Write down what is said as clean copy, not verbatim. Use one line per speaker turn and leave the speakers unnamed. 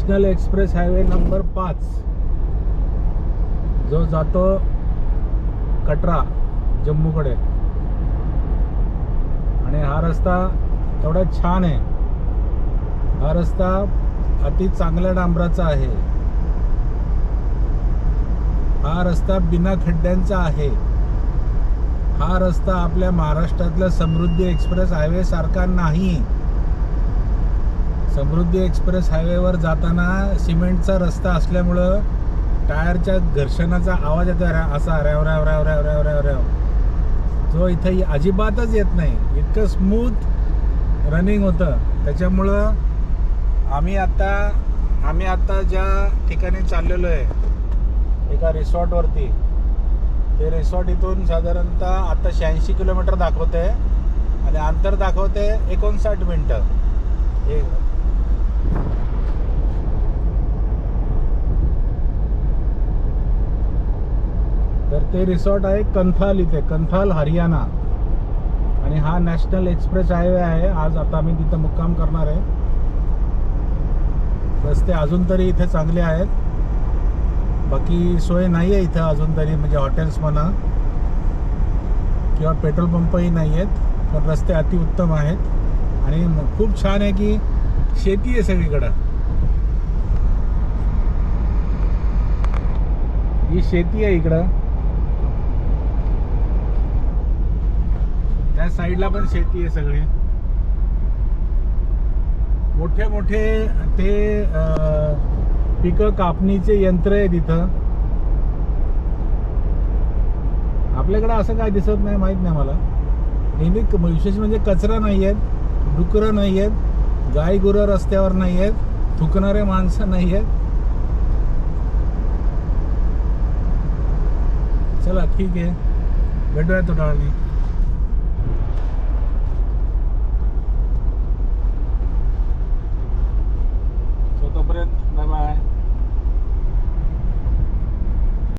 National express highway number 5 जो जातो कटरा जम्मूकडे. आणि हा रस्ता एवढा छान आहे. हा रस्ता अति चांगल्या डांबराचा आहे. हा रस्ता बिना खड्ड्यांचा आहे. हा रस्ता आपल्या महाराष्ट्रातल्या समृद्धी एक्सप्रेस हायवे सारखा नाही. समृद्धी एक्सप्रेस हायवेवर जाताना सिमेंटचा रस्ता असल्यामुळं टायरच्या घर्षणाचा आवाज येतो असा रॅव रॅव रॅव रॅव रॅव रॅव रॅव, जो इथं अजिबातच येत नाही. इतकं स्मूथ रनिंग होतं. त्याच्यामुळं आम्ही आता ज्या ठिकाणी चाललेलो आहे एका रिसॉर्टवरती, ते रिसॉर्ट इथून साधारणतः आता 86 किलोमीटर दाखवते आणि अंतर दाखवते 59 मिनटं. तर ते रिसॉर्ट आहे कंथाल, इथे कंथाल हरियाणा. आणि हा नॅशनल एक्सप्रेस हायवे आहे. आज आता आम्ही तिथं मुक्काम करणार आहे. रस्ते अजून तरी इथे चांगले आहेत. बाकी सोय नाही आहे इथं अजून तरी, म्हणजे हॉटेल्स म्हणा किंवा पेट्रोल पंपही नाही आहेत. पण रस्ते अतिउत्तम आहेत. आणि खूप छान आहे की शेती आहे सगळीकडं. ही शेती आहे इकडं. त्या साईडला पण शेती आहे सगळी. मोठे मोठे ते पिकं कापणीचे यंत्र आहे तिथं. आपल्याकडे असं काय दिसत नाही, माहित नाही मला. नेहमी विशेष म्हणजे कचरा नाही आहेत, डुकरं नाही आहेत, गाय गुरं रस्त्यावर नाही आहेत, थुकणारे माणसं नाही आहेत. चला ठीक आहे, भेटूया थोड्या वेळाने.